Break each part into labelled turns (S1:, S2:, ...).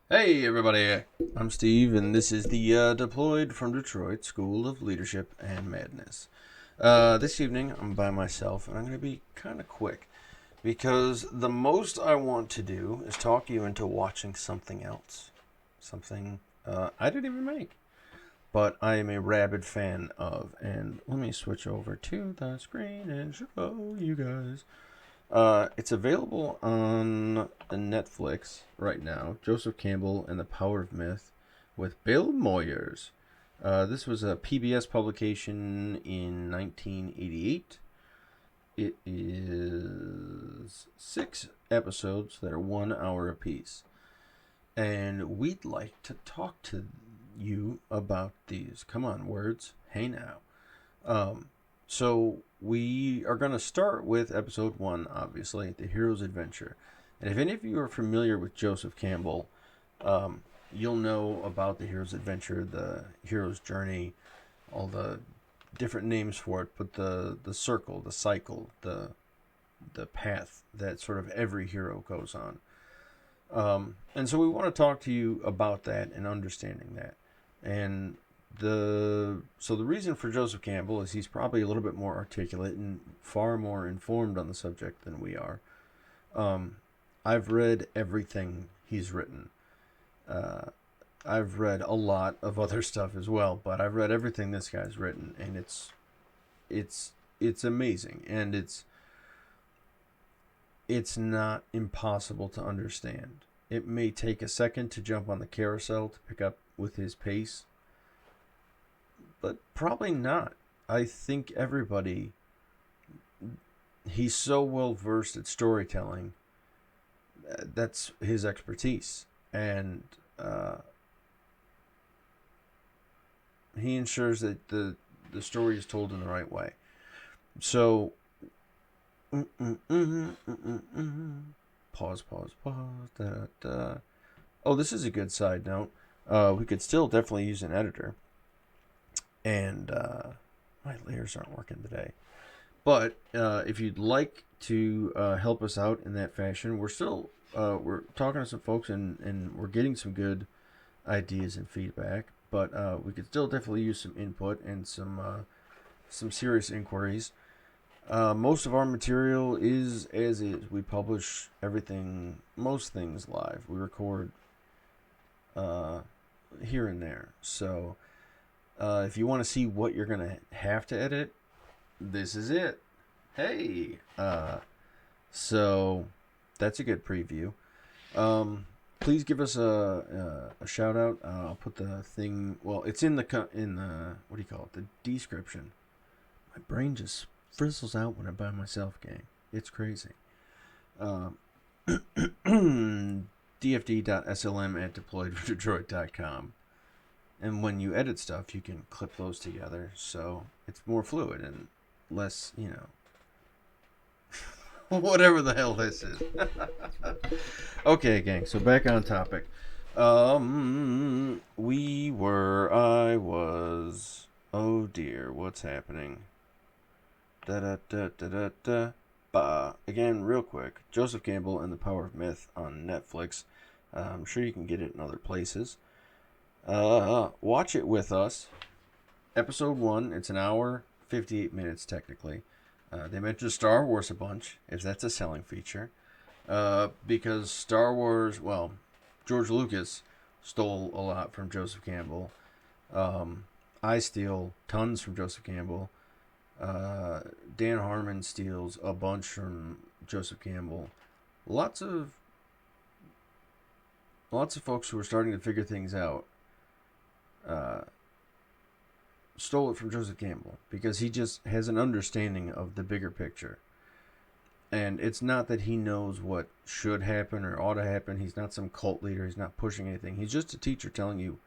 S1: Hey everybody, I'm Steve, and this is the Deployed from Detroit School of Leadership and Madness. This evening, I'm by myself, and I'm going to be kind of quick because the most I want to do is talk you into watching something else, something I didn't even make, but I am a rabid fan of. And let me switch over to the screen and show you guys. It's available on Netflix right now. Joseph Campbell and the Power of Myth with Bill Moyers. This was a PBS publication in 1988. It is 6 episodes that are 1 hour apiece. And we'd like to talk to you about these. Come on, words. Hey now. Um, so we are going to start with episode 1, obviously, the hero's adventure. And if any of you are familiar with Joseph Campbell, um, you'll know about the hero's adventure, the hero's journey, all the different names for it, but the circle, the cycle, the path that sort of every hero goes on. And so we want to talk to you about that and understanding that. And the reason for Joseph Campbell is he's probably a little bit more articulate and far more informed on the subject than we are. Um, I've read everything he's written. Uh, I've read a lot of other stuff as well, but I've read everything this guy's written, and it's it's amazing, and it's not impossible to understand. It may take a second to jump on the carousel to pick up with his pace, but probably not. I think everybody, he's so well versed at storytelling. That's his expertise, and uh, he ensures that the story is told in the right way. So, pause, pause, pause. Da, da. Oh, this is a good side note. We could still definitely use an editor, and my layers aren't working today. But if you'd like to help us out in that fashion, we're talking to some folks, and we're getting some good ideas and feedback. But we could still definitely use some input and some serious inquiries. Most of our material is as is. We publish everything, most things live. We record uh, here and there. So if you want to see what you're gonna have to edit, this is it. Hey, so that's a good preview. Please give us a shout out. I'll put the thing. Well, it's in the what do you call it? The description. My brain just frizzles out when I'm by myself, gang. It's crazy. Um, dfd.slm at deployedfordetroit.com. And when you edit stuff, you can clip those together so it's more fluid and less, whatever the hell this is. Okay, gang. So back on topic. I was. Oh dear, what's happening? Da da da da da da. Bah. Again, real quick. Joseph Campbell and the Power of Myth on Netflix. I'm sure you can get it in other places. Watch it with us. Episode 1, it's an hour, 58 minutes technically. They mentioned Star Wars a bunch, if that's a selling feature. Because Star Wars, well, George Lucas stole a lot from Joseph Campbell. I steal tons from Joseph Campbell. Dan Harmon steals a bunch from Joseph Campbell. Lots of folks who are starting to figure things out uh, stole it from Joseph Campbell because he just has an understanding of the bigger picture. And it's not that he knows what should happen or ought to happen. He's not some cult leader. He's not pushing anything. He's just a teacher telling you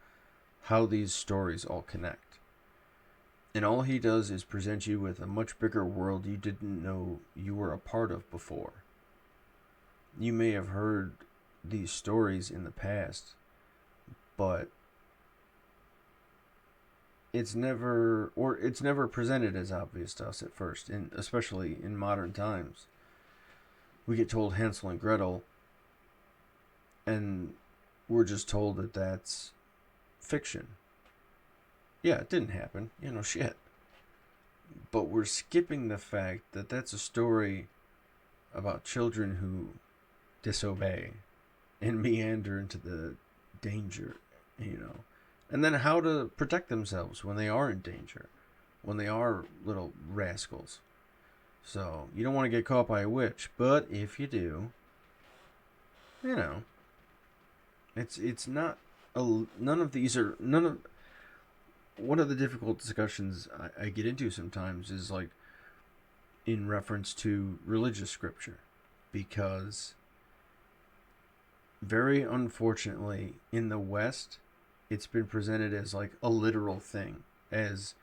S1: how these stories all connect. And all he does is present you with a much bigger world you didn't know you were a part of before. You may have heard these stories in the past, but it's never presented as obvious to us at first, and especially in modern times. We get told Hansel and Gretel, and we're just told that that's fiction. Yeah, it didn't happen. Shit. But we're skipping the fact that that's a story about children who disobey and meander into the danger, and then how to protect themselves when they are in danger, when they are little rascals. So you don't want to get caught by a witch, but if you do, it's not none of these are none of one of the difficult discussions I get into sometimes is like in reference to religious scripture, because very unfortunately in the West it's been presented as like a literal thing, as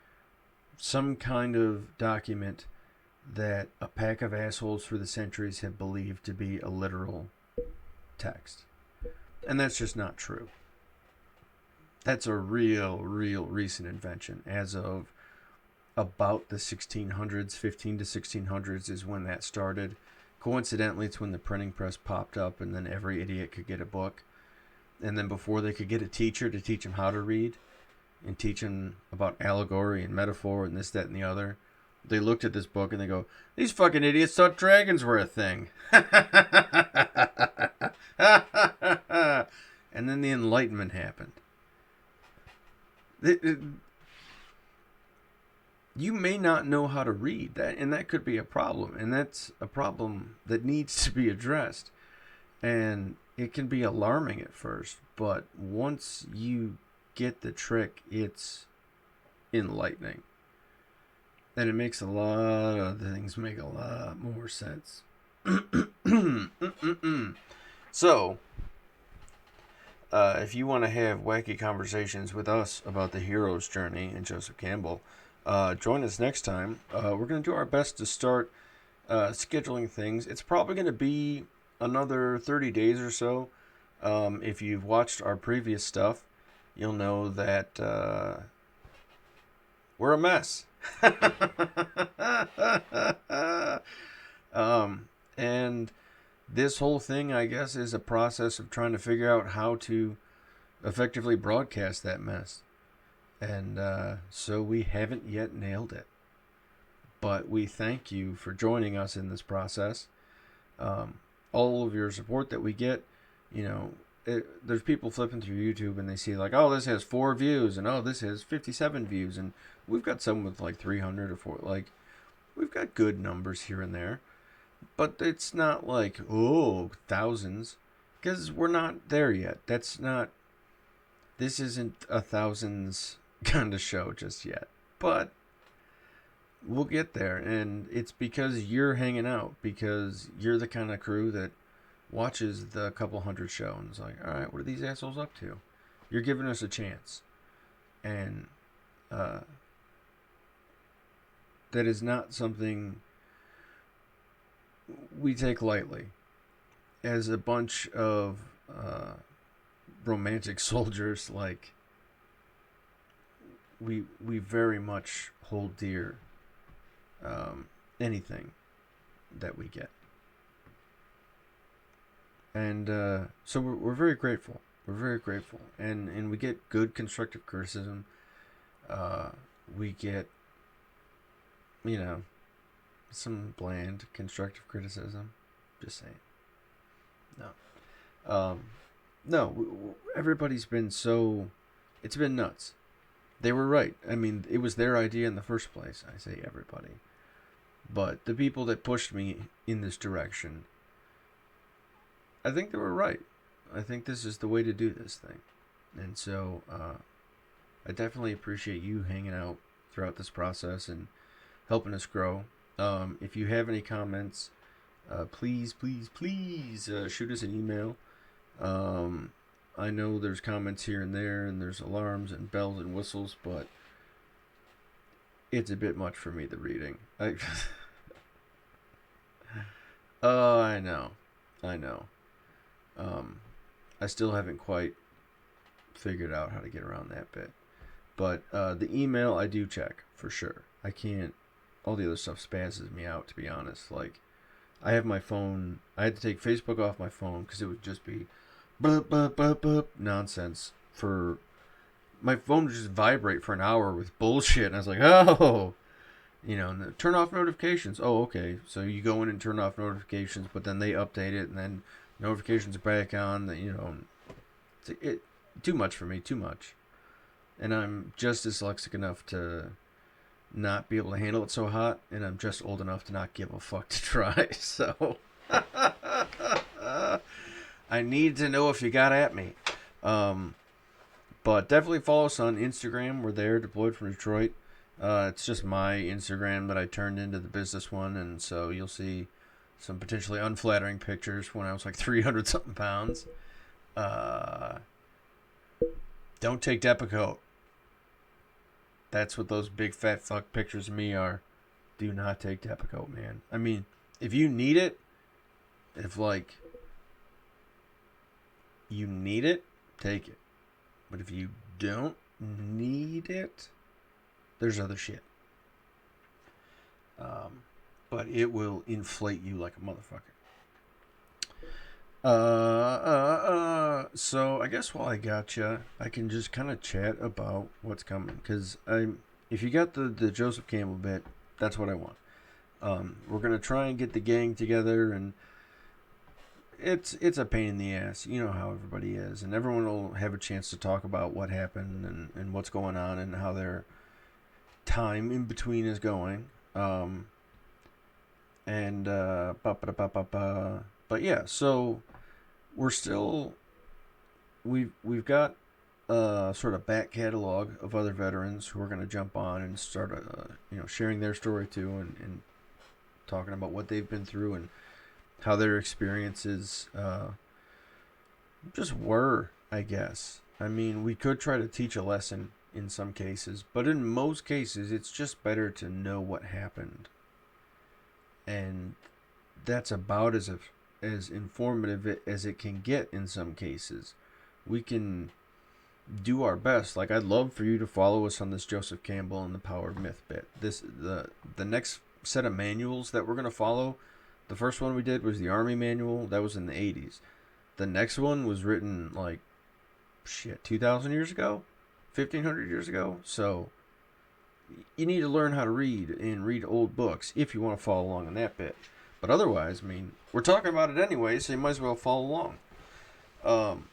S1: some kind of document that a pack of assholes for the centuries have believed to be a literal text. And that's just not true. That's a real recent invention. As of about the 1600s, 15 to 1600s is when that started. Coincidentally, it's when the printing press popped up, and then every idiot could get a book. And then before they could get a teacher to teach them how to read and teach them about allegory and metaphor and this, that, and the other, they looked at this book and they go, these fucking idiots thought dragons were a thing. And then the Enlightenment happened. You may not know how to read that, and that could be a problem, and that's a problem that needs to be addressed. And it can be alarming at first, but once you get the trick, it's enlightening. And it makes a lot of things make a lot more sense. So, if you want to have wacky conversations with us about the hero's journey and Joseph Campbell, join us next time. We're going to do our best to start scheduling things. It's probably going to be another 30 days or so. If you've watched our previous stuff, you'll know that we're a mess. And this whole thing, I guess, is a process of trying to figure out how to effectively broadcast that mess. And so we haven't yet nailed it. But we thank you for joining us in this process. All of your support that we get, there's people flipping through YouTube and they see like, oh, this has 4 views, and oh, this has 57 views, and we've got some with like 300 or 4. Like, we've got good numbers here and there, but it's not like, oh, thousands, because we're not there yet. This isn't a thousands kind of show just yet, but we'll get there. And it's because you're hanging out, because you're the kind of crew that watches the couple hundred show and is like, all right, what are these assholes up to? You're giving us a chance. And that is not something we take lightly. As a bunch of romantic soldiers, like, we very much hold dear anything that we get. And so we're very grateful. We're very grateful. And we get good constructive criticism. We get, some bland constructive criticism. Just saying. No. No, everybody's been so... It's been nuts. They were right. I mean, it was their idea in the first place. I say everybody. But the people that pushed me in this direction, I think they were right. I think this is the way to do this thing. And so, I definitely appreciate you hanging out throughout this process and helping us grow. If you have any comments, please shoot us an email. I know there's comments here and there, and there's alarms and bells and whistles, but it's a bit much for me, the reading. Oh, I know. I still haven't quite figured out how to get around that bit. But the email I do check, for sure. I can't... All the other stuff spazzes me out, to be honest. Like, I have my phone... I had to take Facebook off my phone because it would just be nonsense for my phone would just vibrate for an hour with bullshit. And I was like, oh, turn off notifications. Oh, okay. So you go in and turn off notifications, but then they update it, and then notifications are back on. It too much for me, too much. And I'm just dyslexic enough to not be able to handle it so hot, and I'm just old enough to not give a fuck to try. So I need to know if you got at me. But definitely follow us on Instagram. We're there, Deployed from Detroit. It's just my Instagram that I turned into the business one, and so you'll see some potentially unflattering pictures when I was like 300 something pounds. Don't take Depakote. That's what those big fat fuck pictures of me are. Do not take Depakote, man. I mean, if you need it, if like you need it, take it. But if you don't need it, there's other shit. But it will inflate you like a motherfucker. So I guess while I got you, I can just kind of chat about what's coming. Because if you got the Joseph Campbell bit, that's what I want. We're going to try and get the gang together, and it's a pain in the ass. You know how everybody is. And everyone will have a chance to talk about what happened and what's going on and how their time in between is going. But yeah, so we've got sort of back catalog of other veterans who are going to jump on and start sharing their story too, and talking about what they've been through and how their experiences just were, I guess. I mean, we could try to teach a lesson in some cases, but in most cases it's just better to know what happened, and that's about as informative as it can get in some cases. We can do our best. Like, I'd love for you to follow us on this Joseph Campbell and the Power of Myth bit. The next set of manuals that we're going to follow, the first one we did was the Army manual. That was in the 80s. The next one was written like 2,000 years ago, 1,500 years ago. So you need to learn how to read and read old books if you want to follow along on that bit. But otherwise, I mean, we're talking about it anyway, so you might as well follow along.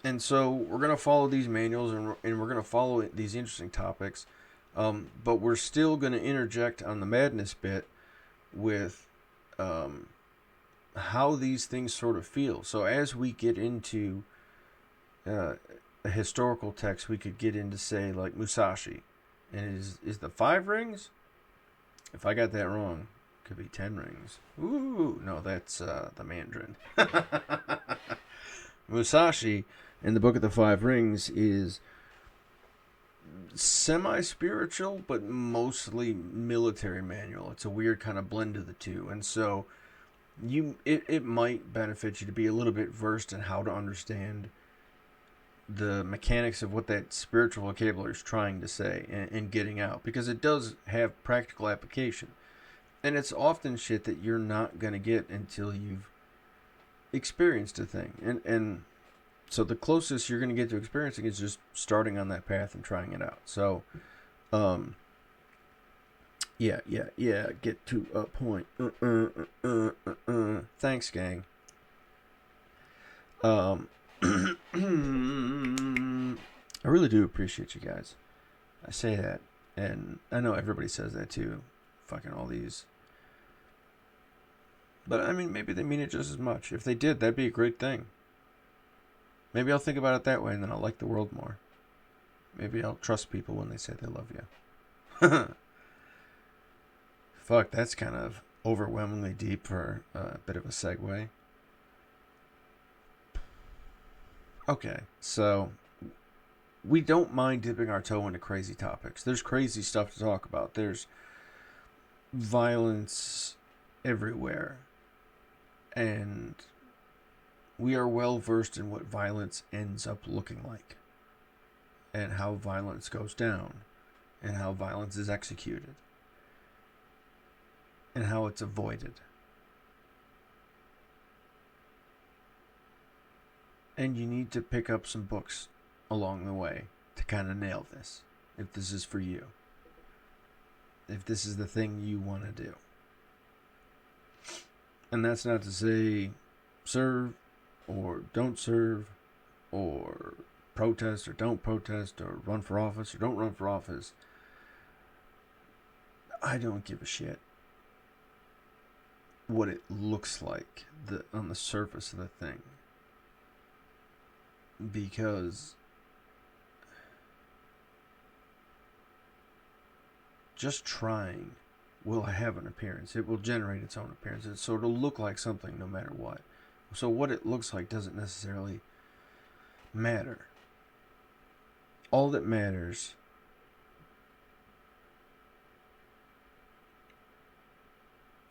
S1: And so we're going to follow these manuals, and we're going to follow these interesting topics. But we're still going to interject on the madness bit with how these things sort of feel. So as we get into a historical text, we could get into, say, like Musashi. And is the 5 rings? If I got that wrong, could be 10 rings. Ooh, no, that's the Mandarin. Musashi in the Book of the 5 Rings is semi-spiritual, but mostly military manual. It's a weird kind of blend of the two. And so it might benefit you to be a little bit versed in how to understand the mechanics of what that spiritual vocabulary is trying to say and getting out, because it does have practical application. And it's often shit that you're not going to get until you've experienced a thing. And so the closest you're going to get to experiencing is just starting on that path and trying it out. So, yeah, get to a point. Thanks, gang. I really do appreciate you guys. I say that, and I know everybody says that too. Fucking all these. But I mean, maybe they mean it just as much. If they did, that'd be a great thing. Maybe I'll think about it that way, and then I'll like the world more. Maybe I'll trust people when they say they love you. Fuck, that's kind of overwhelmingly deep for a bit of a segue. Okay, so we don't mind dipping our toe into crazy topics. There's crazy stuff to talk about. There's violence everywhere. And we are well versed in what violence ends up looking like, and how violence goes down, and how violence is executed, and how it's avoided. And you need to pick up some books along the way to kind of nail this, if this is for you. If this is the thing you want to do. And that's not to say serve or don't serve or protest or don't protest or run for office or don't run for office. I don't give a shit what it looks like on the surface of the thing. Because just trying will have an appearance. It will generate its own appearance. So it'll look like something no matter what. So what it looks like doesn't necessarily matter. All that matters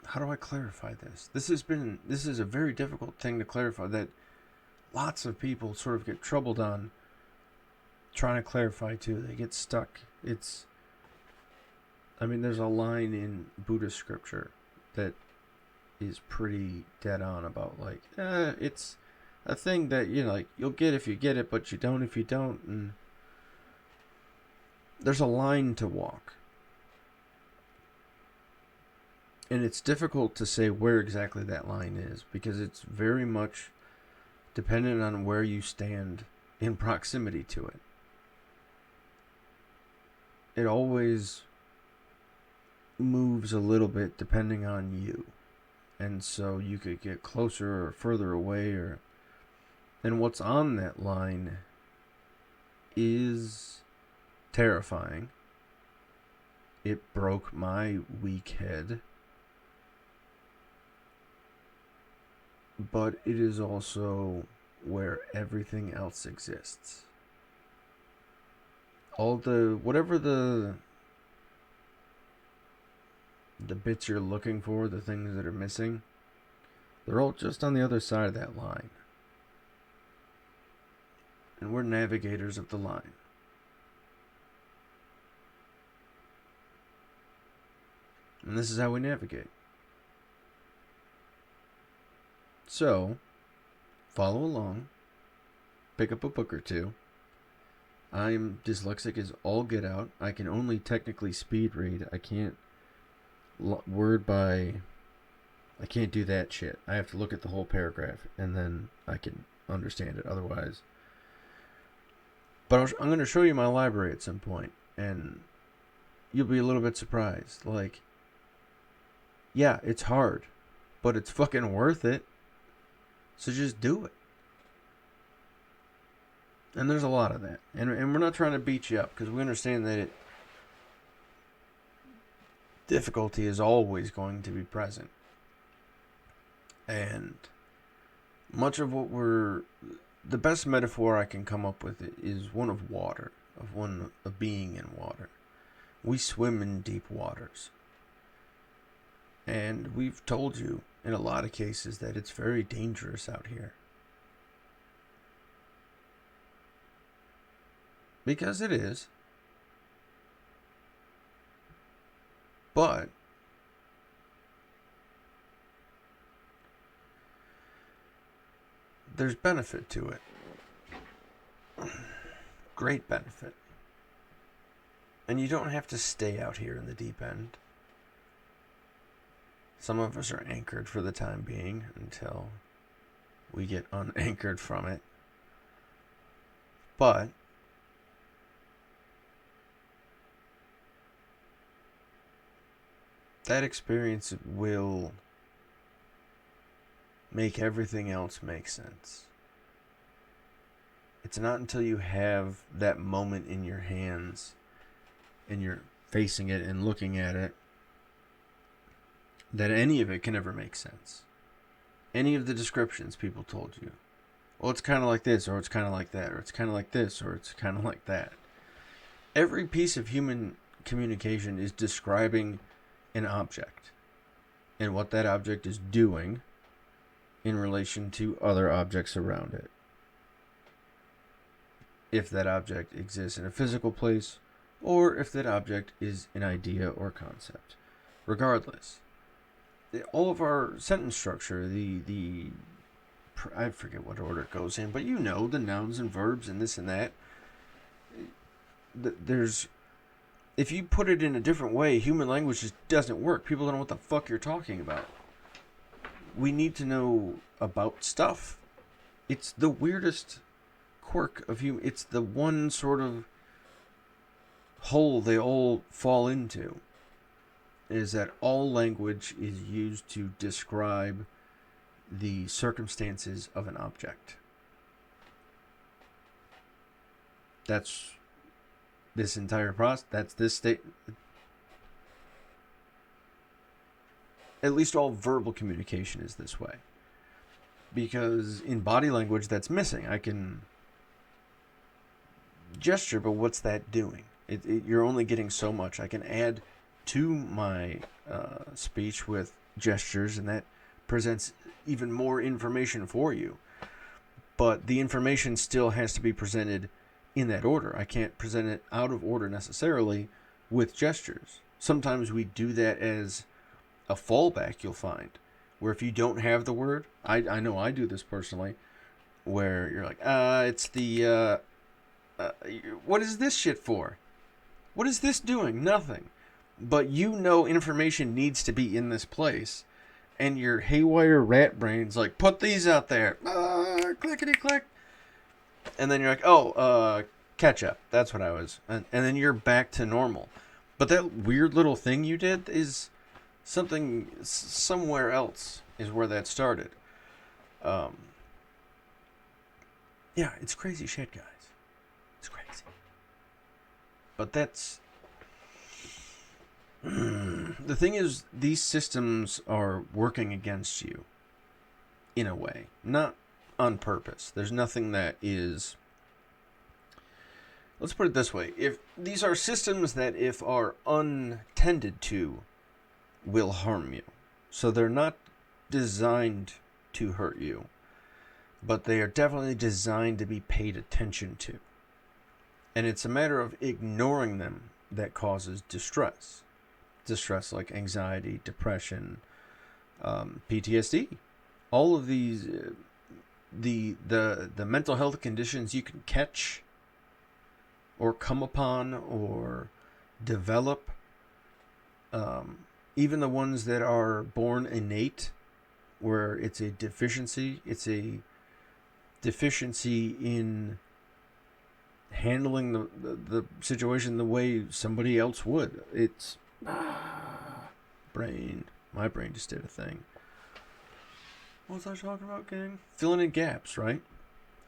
S1: how do I clarify this? This is a very difficult thing to clarify that lots of people sort of get troubled on trying to clarify too. They get stuck. There's a line in Buddhist scripture that is pretty dead on about it's a thing that you'll get if you get it, but you don't if you don't. And there's a line to walk, and it's difficult to say where exactly that line is because it's very much dependent on where you stand in proximity to it. It always moves a little bit depending on you. And so you could get closer or further away, and what's on that line is terrifying. It broke my weak head. But it is also where everything else exists. Whatever the bits you're looking for, the things that are missing, they're all just on the other side of that line. And we're navigators of the line. And this is how we navigate. So, follow along, pick up a book or two. I'm dyslexic as all get out. I can only technically speed read. I can't I can't do that shit. I have to look at the whole paragraph and then I can understand it otherwise. But I'm going to show you my library at some point, and you'll be a little bit surprised. Yeah, it's hard, but it's fucking worth it. So just do it. And there's a lot of that. And we're not trying to beat you up because we understand that difficulty is always going to be present. And much of the best metaphor I can come up with is one of water, of being in water. We swim in deep waters. And we've told you in a lot of cases that it's very dangerous out here. Because it is. But there's benefit to it. Great benefit. And you don't have to stay out here in the deep end. Some of us are anchored for the time being until we get unanchored from it. But that experience will make everything else make sense. It's not until you have that moment in your hands and you're facing it and looking at it that any of it can ever make sense. Any of the descriptions people told you. Well, it's kind of like this, or it's kind of like that, or it's kind of like this, or it's kind of like that. Every piece of human communication is describing an object and what that object is doing in relation to other objects around it. If that object exists in a physical place, or if that object is an idea or concept. Regardless, all of our sentence structure, the I forget what order it goes in, but you know, the nouns and verbs and this and that. There's, if you put it in a different way, human language just doesn't work. People don't know what the fuck you're talking about. We need to know about stuff. It's the weirdest quirk of human. It's the one sort of hole they all fall into. Is that all language is used to describe the circumstances of an object. That's this entire process. That's this state. At least all verbal communication is this way. Because in body language, that's missing. I can gesture, but what's that doing? You're only getting so much. I can add to my speech with gestures, and that presents even more information for you. But the information still has to be presented in that order. I can't present it out of order necessarily with gestures. Sometimes we do that as a fallback, you'll find. Where if you don't have the word, I know I do this personally, where you're like, it's the, what is this shit for? What is this doing? Nothing. But you know information needs to be in this place. And your haywire rat brain's like, put these out there. Clickety click. And then you're like, ketchup. That's what I was. And then you're back to normal. But that weird little thing you did is something somewhere else is where that started. Yeah, it's crazy shit, guys. It's crazy. But that's... the thing is, these systems are working against you in a way, not on purpose. There's nothing that is... Let's put it this way. If these are systems that, if are untended to, will harm you. So they're not designed to hurt you, but they are definitely designed to be paid attention to. And it's a matter of ignoring them that causes distress. Distress like anxiety, depression, PTSD. All of these, the mental health conditions you can catch or come upon or develop, even the ones that are born innate, where it's a deficiency in handling the situation the way somebody else would. It's brain. My brain just did a thing. What was I talking about, gang? Filling in gaps, right?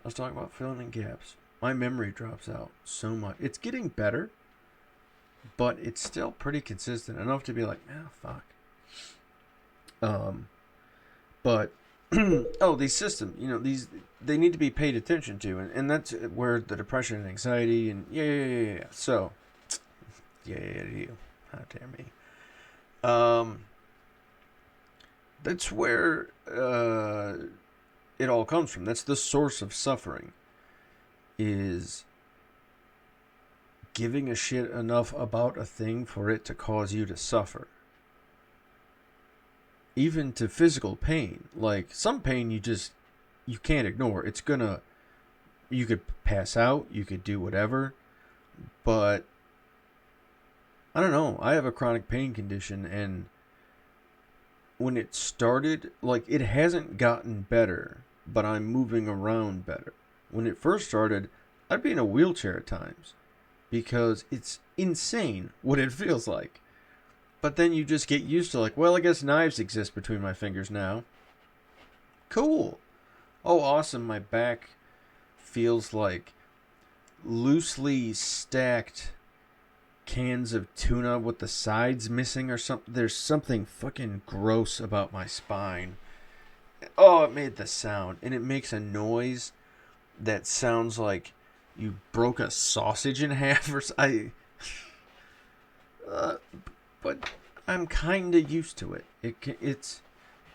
S1: I was talking about filling in gaps. My memory drops out so much. It's getting better, but it's still pretty consistent enough to be like, fuck. But these systems, they need to be paid attention to, and that's where the depression and anxiety and yeah. So, you. How dare me? That's where it all comes from. That's the source of suffering. Is giving a shit enough about a thing for it to cause you to suffer. Even to physical pain. Like, some pain you can't ignore. You could pass out, you could do whatever, but I don't know. I have a chronic pain condition, and when it started, like, it hasn't gotten better, but I'm moving around better. When it first started, I'd be in a wheelchair at times because it's insane what it feels like. But then you just get used to, like, well, I guess knives exist between my fingers now. Cool. Oh, awesome. My back feels like loosely stacked cans of tuna with the sides missing or something. There's something fucking gross about my spine. Oh, it made the sound. And it makes a noise that sounds like you broke a sausage in half or something. But I'm kind of used to it.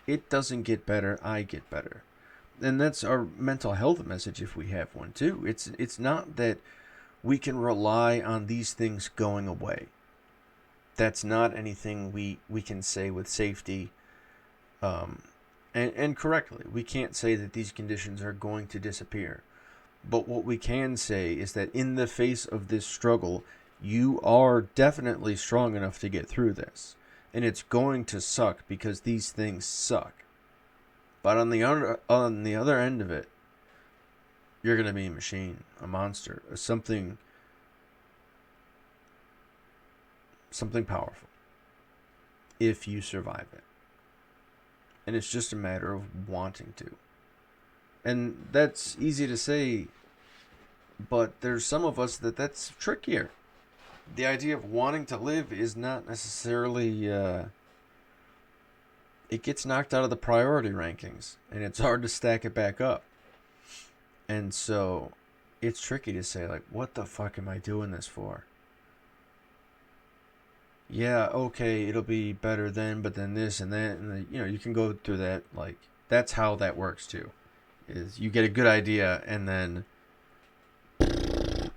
S1: It doesn't get better. I get better. And that's our mental health message if we have one too. It's not that we can rely on these things going away. That's not anything we can say with safety and correctly. We can't say that these conditions are going to disappear. But what we can say is that in the face of this struggle, you are definitely strong enough to get through this. And it's going to suck because these things suck. But on the other end of it, you're going to be a machine, a monster, something powerful if you survive it. And it's just a matter of wanting to. And that's easy to say, but there's some of us that's trickier. The idea of wanting to live is not necessarily... it gets knocked out of the priority rankings, and it's hard to stack it back up. And so it's tricky to say, like, what the fuck am I doing this for? Yeah, okay, it'll be better then, but then this and that, and you can go through that. Like, that's how that works too. Is you get a good idea, and then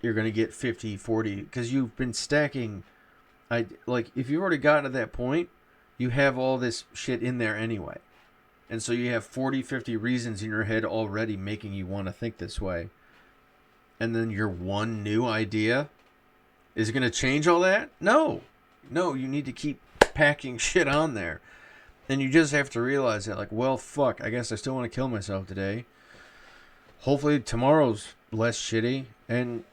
S1: you're gonna get 50, 40, because you've been stacking. If you've already gotten to that point, you have all this shit in there anyway. And so you have 40, 50 reasons in your head already making you want to think this way. And then your one new idea is going to change all that? No. No, you need to keep packing shit on there. And you just have to realize that, like, well, fuck, I guess I still want to kill myself today. Hopefully tomorrow's less shitty. And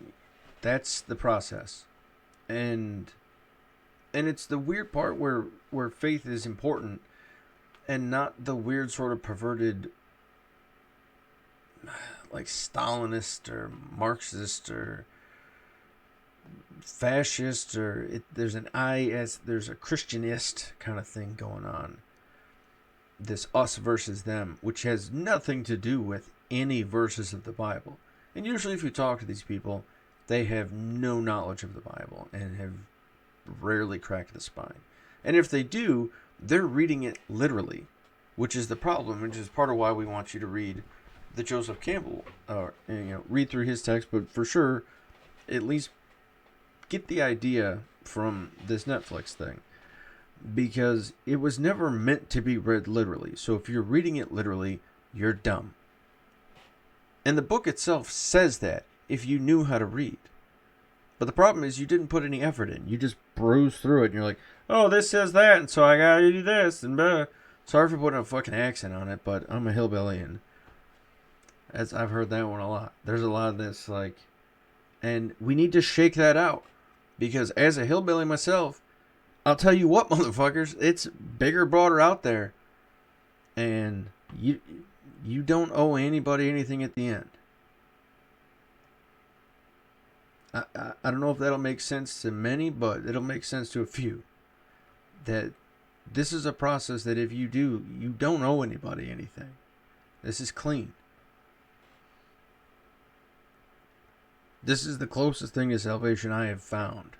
S1: that's the process. And it's the weird part where faith is important. And not the weird sort of perverted, like Stalinist or Marxist or fascist there's there's a Christianist kind of thing going on. This us versus them, which has nothing to do with any verses of the Bible. And usually if you talk to these people, they have no knowledge of the Bible and have rarely cracked the spine. And if they do, they're reading it literally, which is the problem, which is part of why we want you to read the Joseph Campbell, read through his text, but for sure, at least get the idea from this Netflix thing, because it was never meant to be read literally. So if you're reading it literally, you're dumb. And the book itself says that, if you knew how to read. But the problem is you didn't put any effort in. You just bruise through it, and you're like, oh, this says that, and so I gotta do this, and blah. Sorry for putting a fucking accent on it, but I'm a hillbilly, and I've heard that one a lot. There's a lot of this, and we need to shake that out. Because as a hillbilly myself, I'll tell you what, motherfuckers, it's bigger, broader out there. And you don't owe anybody anything at the end. I don't know if that'll make sense to many, but it'll make sense to a few. That this is a process that if you do, you don't owe anybody anything. This is clean. This is the closest thing to salvation I have found.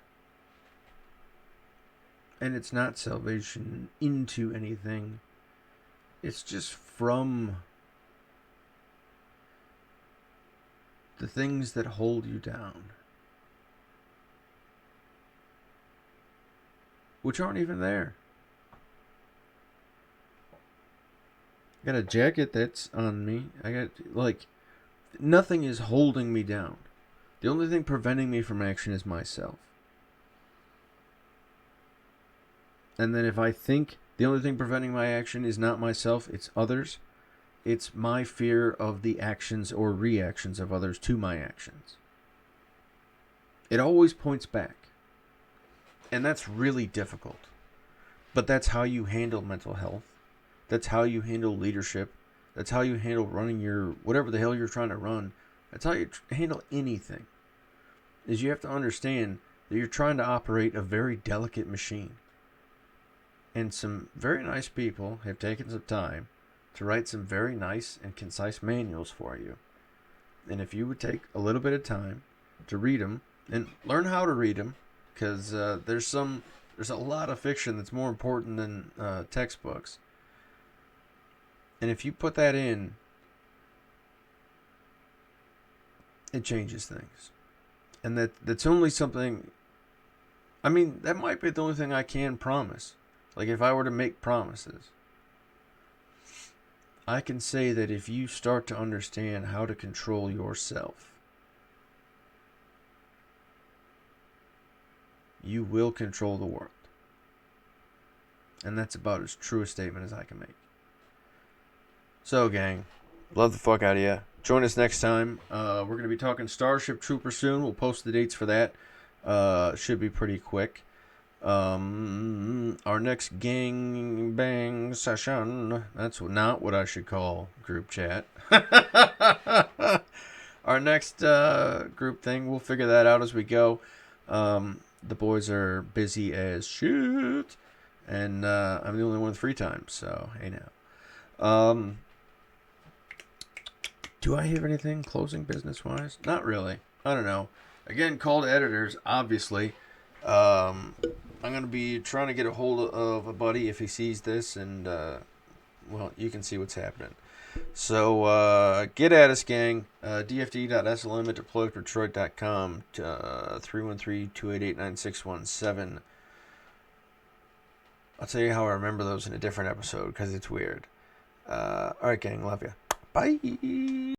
S1: And it's not salvation into anything. It's just from the things that hold you down. Which aren't even there. I got a jacket that's on me. I got, nothing is holding me down. The only thing preventing me from action is myself. And then if I think the only thing preventing my action is not myself, it's others, it's my fear of the actions or reactions of others to my actions. It always points back. And that's really difficult. But that's how you handle mental health. That's how you handle leadership. That's how you handle running your, whatever the hell you're trying to run. That's how you handle anything. Is you have to understand that you're trying to operate a very delicate machine. And some very nice people have taken some time to write some very nice and concise manuals for you. And if you would take a little bit of time to read them and learn how to read them, because there's a lot of fiction that's more important than textbooks. And if you put that in, it changes things. And that's only something, I mean, that might be the only thing I can promise. Like if I were to make promises, I can say that if you start to understand how to control yourself, you will control the world. And that's about as true a statement as I can make. So, gang, love the fuck out of you. Join us next time. We're going to be talking Starship Trooper soon. We'll post the dates for that. Should be pretty quick. Our next gang bang session. That's not what I should call group chat. Our next group thing, we'll figure that out as we go. The boys are busy as shit. And I'm the only one with free time, so hey now. Do I have anything closing business-wise? Not really. I don't know. Again, call to editors, obviously. I'm going to be trying to get a hold of a buddy if he sees this, and, well, you can see what's happening. So, get at us, gang. dfd.slm at deployedfordetroit.com, 313-288-9617. I'll tell you how I remember those in a different episode, because it's weird. Alright, gang, love ya. Bye!